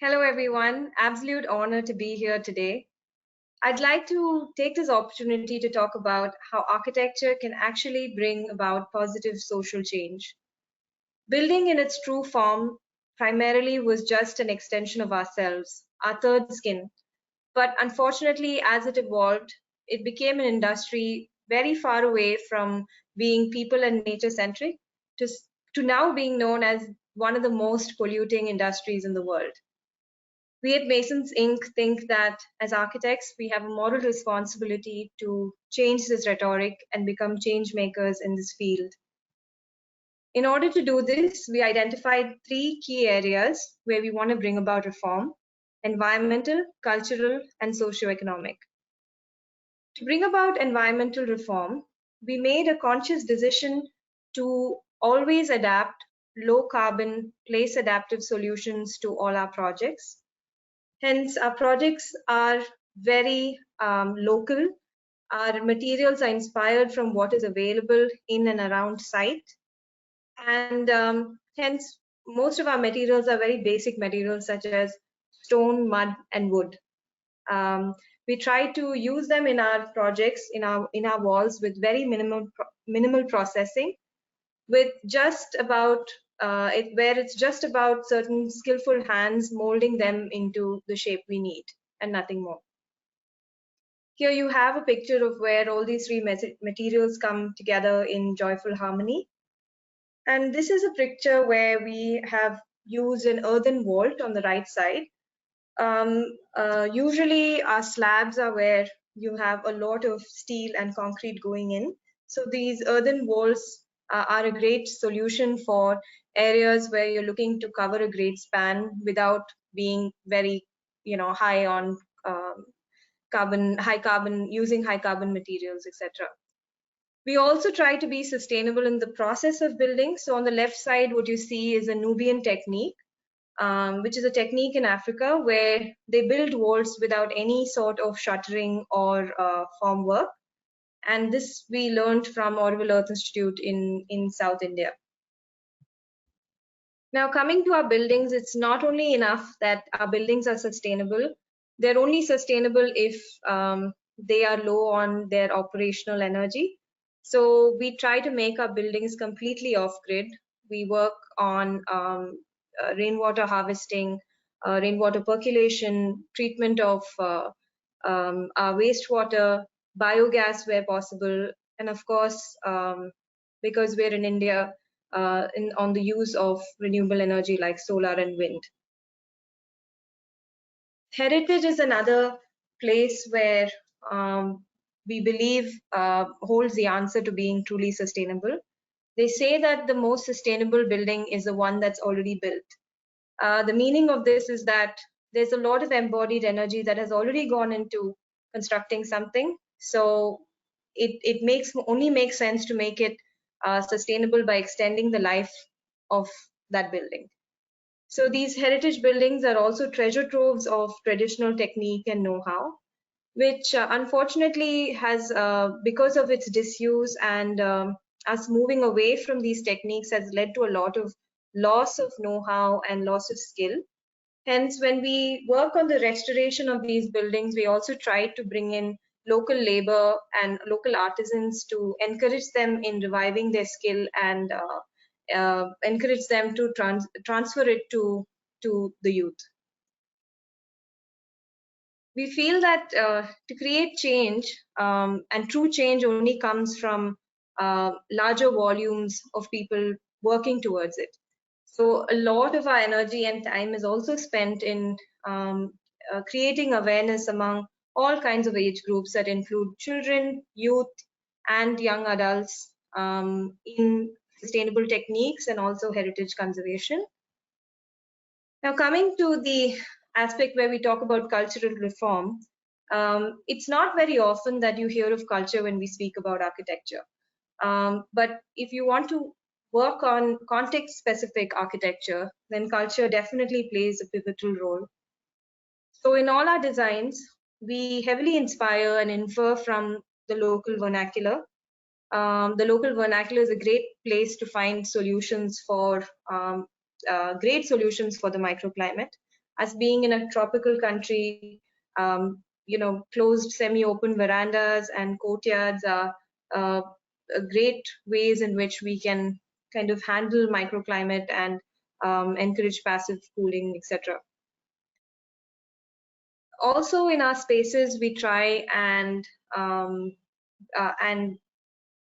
Hello, everyone. Absolute honor to be here today. I'd like to take this opportunity to talk about how architecture can actually bring about positive social change. Building in its true form primarily was just an extension of ourselves, our third skin. But unfortunately, as it evolved, it became an industry very far away from being people and nature centric to, to now being known as one of the most polluting industries in the world. We at Masons Inc. think that as architects, we have a moral responsibility to change this rhetoric and become change makers in this field. In order to do this, we identified three key areas where we want to bring about reform: environmental, cultural, and socioeconomic. To bring about environmental reform, we made a conscious decision to always adapt low carbon, place adaptive solutions to all our projects. Hence, our projects are very local. Our materials are inspired from what is available in and around site. And hence, most of our materials are very basic materials such as stone, mud, and wood. We try to use them in our projects, in our walls with very minimal processing, with just about where it's just about certain skillful hands molding them into the shape we need and nothing more. Here you have a picture of where all these three materials come together in joyful harmony. And this is a picture where we have used an earthen vault on the right side. Usually our slabs are where you have a lot of steel and concrete going in. So these earthen walls are a great solution for areas where you're looking to cover a great span without being very, high on using high carbon materials, etc. We also try to be sustainable in the process of building. So on the left side, what you see is a Nubian technique, which is a technique in Africa where they build walls without any sort of shuttering or formwork. And this we learned from Orville Earth Institute in South India. Now, coming to our buildings, it's not only enough that our buildings are sustainable. They're only sustainable if they are low on their operational energy. So we try to make our buildings completely off-grid. We work on rainwater harvesting, rainwater percolation, treatment of our wastewater, biogas where possible, and of course, because we're in India, on the use of renewable energy like solar and wind. Heritage is another place where we believe holds the answer to being truly sustainable. They say that the most sustainable building is the one that's already built. The meaning of this is that there's a lot of embodied energy that has already gone into constructing something. So it only makes sense to make it sustainable by extending the life of that building. So these heritage buildings are also treasure troves of traditional technique and know-how, which unfortunately has, because of its disuse and us moving away from these techniques, has led to a lot of loss of know-how and loss of skill. Hence, when we work on the restoration of these buildings, we also try to bring in local labor and local artisans to encourage them in reviving their skill and encourage them to transfer it to the youth. We feel that to create change, and true change only comes from larger volumes of people working towards it. So a lot of our energy and time is also spent in creating awareness among all kinds of age groups that include children, youth, and young adults in sustainable techniques and also heritage conservation. Now, coming to the aspect where we talk about cultural reform, it's not very often that you hear of culture when we speak about architecture. But if you want to work on context-specific architecture, then culture definitely plays a pivotal role. So in all our designs, we heavily inspire and infer from the local vernacular. The local vernacular is a great place to find solutions for great solutions for the microclimate. As being in a tropical country, closed semi-open verandas and courtyards are great ways in which we can kind of handle microclimate and encourage passive cooling, etc. Also, in our spaces, we try and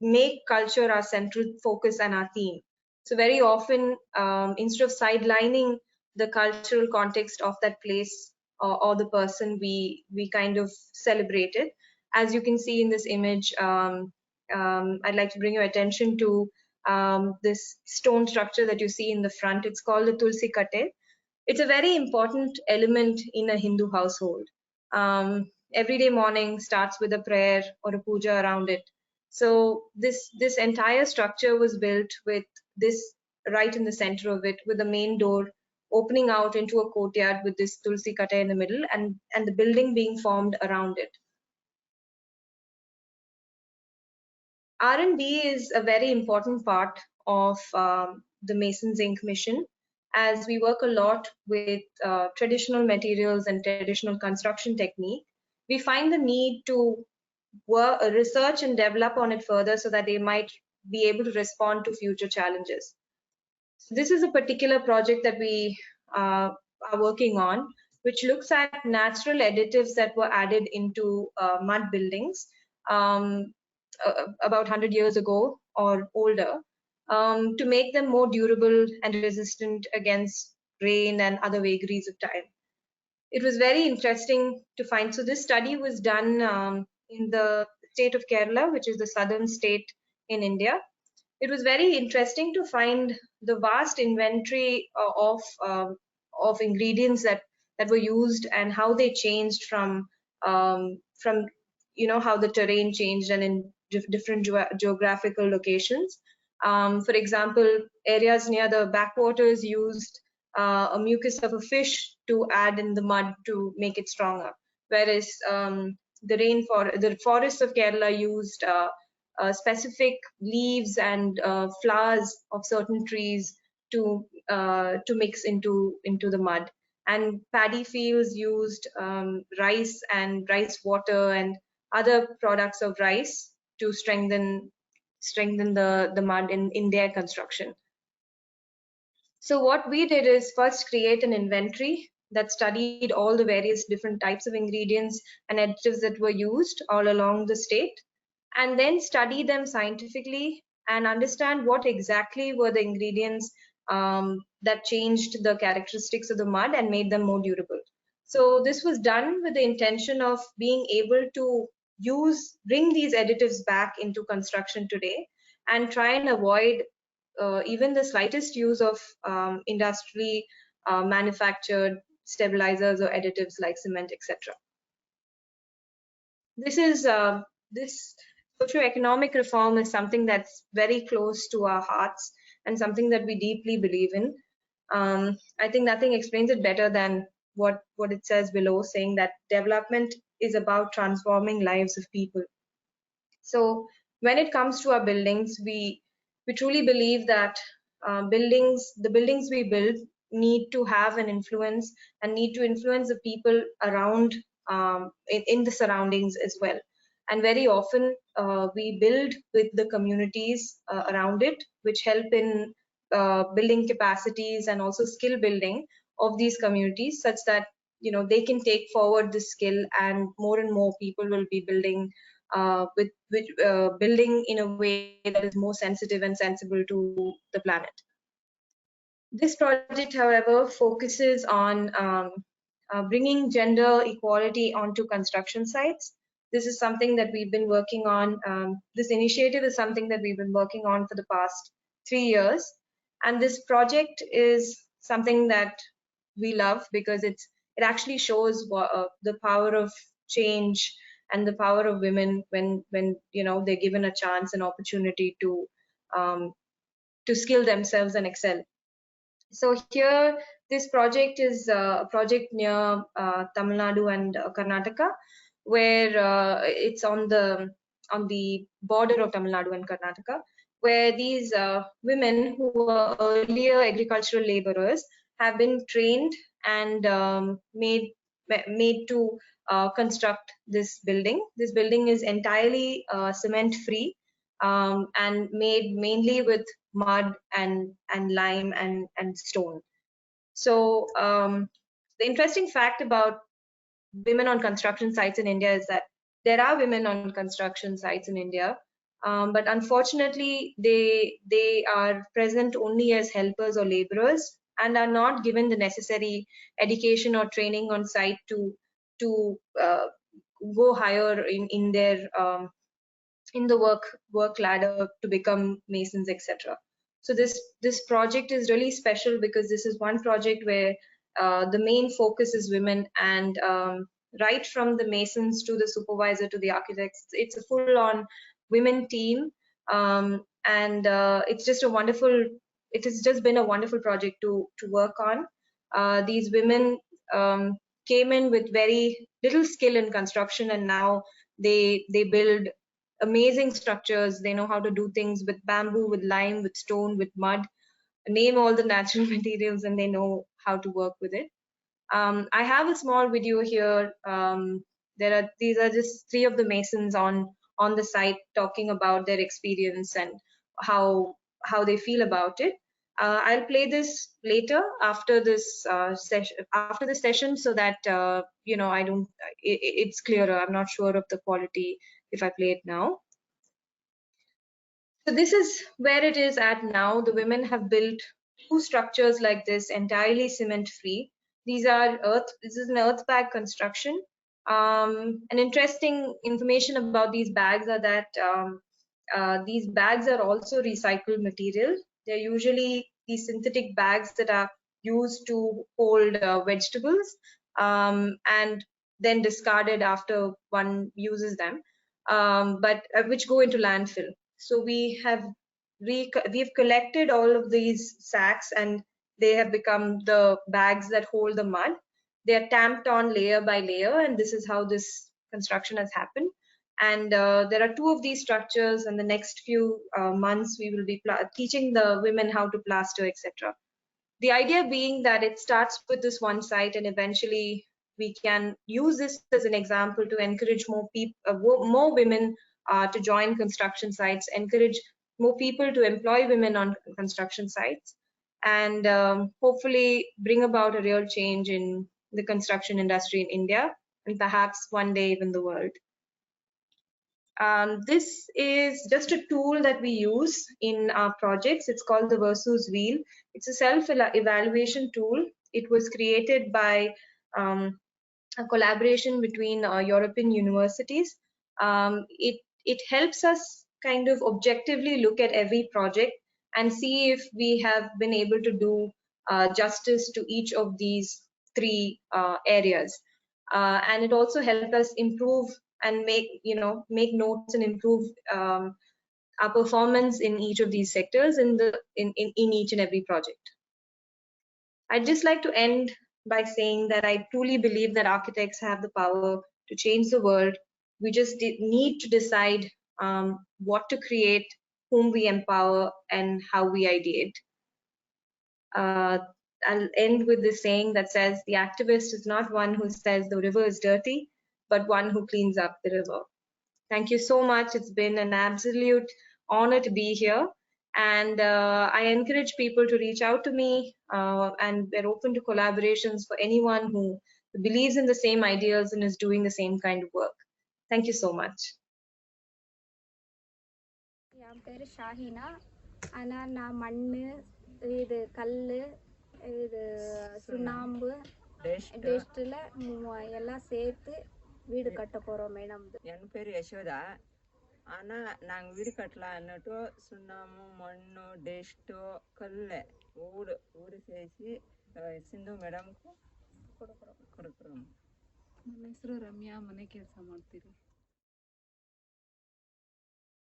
make culture our central focus and our theme. So very often, instead of sidelining the cultural context of that place or the person, we kind of celebrate it. As you can see in this image, I'd like to bring your attention to this stone structure that you see in the front. It's called the Tulsi Kate. It's a very important element in a Hindu household. Everyday morning starts with a prayer or a puja around it. So this entire structure was built with this right in the center of it, with the main door opening out into a courtyard with this Tulsi Kate in the middle, and the building being formed around it. R&D is a very important part of the Masons Inc. mission, as we work a lot with traditional materials and traditional construction technique. We find the need to research and develop on it further so that they might be able to respond to future challenges. So this is a particular project that we are working on, which looks at natural additives that were added into mud buildings about 100 years ago or older, to make them more durable and resistant against rain and other vagaries of time. It was very interesting to find. So this study was done in the state of Kerala, which is the southern state in India. It was very interesting to find the vast inventory of ingredients that were used and how they changed from how the terrain changed and in different geographical locations. For example, areas near the backwaters used a mucus of a fish to add in the mud to make it stronger, whereas the forests of Kerala used specific leaves and flowers of certain trees to mix into the mud. And paddy fields used rice and rice water and other products of rice to strengthen the mud in their construction. So what we did is first create an inventory that studied all the various different types of ingredients and additives that were used all along the state, and then study them scientifically and understand what exactly were the ingredients that changed the characteristics of the mud and made them more durable. So this was done with the intention of being able to bring these additives back into construction today and try and avoid even the slightest use of industrially manufactured stabilizers or additives like cement, etc. This socioeconomic reform is something that's very close to our hearts and something that we deeply believe in. I think nothing explains it better than what it says below, saying that development is about transforming lives of people. So when it comes to our buildings, we truly believe that the buildings we build need to have an influence and need to influence the people around in the surroundings as well. And very often we build with the communities around it, which help in building capacities and also skill building of these communities, such that they can take forward this skill and more people will be building building in a way that is more sensitive and sensible to the planet. This project, however, focuses on bringing gender equality onto construction sites. This is something that we've been working on. This initiative is something that we've been working on for the past 3 years. And this project is something that we love because it actually shows the power of change and the power of women when they're given a chance and opportunity to skill themselves and excel. So here, this project is a project near Tamil Nadu and Karnataka, where it's on the border of Tamil Nadu and Karnataka, where these women who were earlier agricultural laborers have been trained and made to construct this building. This building is entirely cement free, and made mainly with mud and lime and stone. So the interesting fact about women on construction sites in India is that there are women on construction sites in India, but unfortunately they are present only as helpers or laborers and are not given the necessary education or training on site to go higher in their in the work ladder to become masons, etc. So this project is really special because this is one project where the main focus is women, and right from the masons to the supervisor to the architects, it's a full on women team, and it's just a wonderful, it has just been a wonderful project to work on. These women came in with very little skill in construction, and now they build amazing structures. They know how to do things with bamboo, with lime, with stone, with mud. Name all the natural materials, and they know how to work with it. I have a small video here. These are just three of the masons on the site talking about their experience and how they feel about it. I'll play this later after this session, so that I don't. It's clearer. I'm not sure of the quality if I play it now. So this is where it is at now. The women have built two structures like this, entirely cement free. These are this is an earth bag construction. An interesting information about these bags are that these bags are also recycled material. They're usually these synthetic bags that are used to hold vegetables, and then discarded after one uses them, but which go into landfill. So we've collected all of these sacks, and they have become the bags that hold the mud. They are tamped on layer by layer, and this is how this construction has happened. And there are two of these structures. In the next few months, we will be teaching the women how to plaster, etc. The idea being that it starts with this one site, and eventually we can use this as an example to encourage more people, more women to join construction sites, encourage more people to employ women on construction sites, and hopefully bring about a real change in the construction industry in India, and perhaps one day even the world. This is just a tool that we use in our projects. It's called the Versus Wheel. It's a self-evaluation tool. It was created by a collaboration between European universities. It helps us kind of objectively look at every project and see if we have been able to do justice to each of these three areas. And it also helps us improve and make notes and improve our performance in each of these sectors in each and every project. I'd just like to end by saying that I truly believe that architects have the power to change the world. We just need to decide what to create, whom we empower, and how we ideate. I'll end with this saying that says, the activist is not one who says the river is dirty, but one who cleans up the river. Thank you so much. It's been an absolute honor to be here. And I encourage people to reach out to me, and we're open to collaborations for anyone who believes in the same ideals and is doing the same kind of work. Thank you so much. என் பேர் ஷாஹினா. ஆனால் நான் மண், இது கல், இது சுண்ணாம்பு, டெஸ்ட்டில் எல்லாம் சேர்த்து வீடு கட்ட போகிறோம் மேடம். என் பேர் யசோதா. ஆனால் நாங்கள் வீடு கட்டலான்னுட்டு சுண்ணாம்பு, மண், டெஸ்ட்டு, கல் ఊరు చేసి సింధు మేడంకు ಕೊಡುಕ್ರಮ್. ನನ್ನ ಹೆಸರು ರಮ್ಯಾ. ಮನೆ ಕೆಲಸ ಮಾಡ್ತೀರಿ.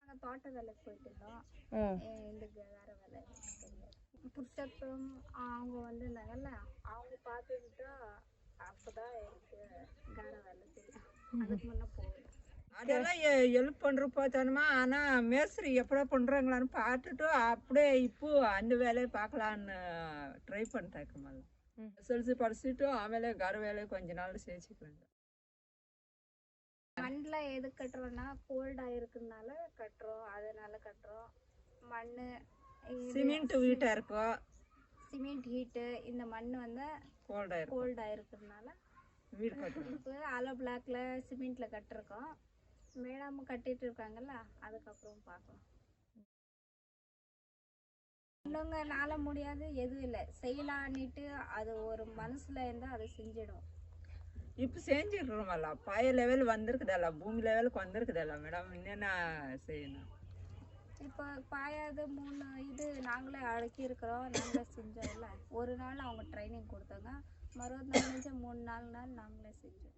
நாங்கள் தோட்ட வேலைக்கு போயிட்டுருந்தோம். எங்களுக்கு வேறு வேலை தெரியாது. புருஷத்தும் அவங்க வந்திருந்தாங்கல்ல, அவங்க பார்த்துக்கிட்டு அப்போ தான் எனக்கு வேறு வேலை தெரியும். அதுக்கு முன்னே போகுது அதெல்லாம் ஹெல்ப் பண்ணுற பார்த்தானுமா. ஆனால் மேஸ்திரி எப்படா பண்ணுறாங்களான்னு பார்த்துட்டு அப்படியே இப்போ அந்த வேலையை பார்க்கலான்னு ட்ரை பண்ணிட்டாக்கம்மா. ಎಸ್ படிச்சுட்டு ಆಮೇಲೆ ಗಾರ வேலை கொஞ்ச நாள் சேர்த்துக்கலாங்க. மண்ணில் எதுக்கு கட்டுறோம்னா கோல்டாக இருக்குனால கட்டுறோம், அதனால கட்டுறோம். மண் சிமெண்ட் வீட்டா இருக்கும், சிமெண்ட் ஹீட்டு, இந்த மண் வந்து கோல்டாக இருக்கிறதுனால வீடு கட்டுறோம். இப்போ அலோ பிளாக்ல சிமெண்ட்ல கட்டிருக்கோம். மேடம் கட்டிட்டு இருக்காங்கல்ல, அதுக்கப்புறம் பார்க்கலாம். இன்னொங்கனால முடியாது எதுவும் இல்லை, செய்யலான்னுட்டு அது ஒரு மனசுல இருந்தால் அதை செஞ்சிடும். இப்போ செஞ்சிடுறோமல்ல, பாய லெவல் வந்திருக்குதல்ல, பூமி லெவலுக்கு வந்திருக்குதல்ல மேடம், என்னென்ன செய்யணும்? இப்போ பாயாது 3 இது நாங்களே அடக்கி இருக்கிறோம், நாங்களே செஞ்சோம்ல. ஒரு நாள் அவங்க ட்ரைனிங் கொடுத்தாங்க, மறுநாள் 3 நாள் நாங்களே செஞ்சோம்.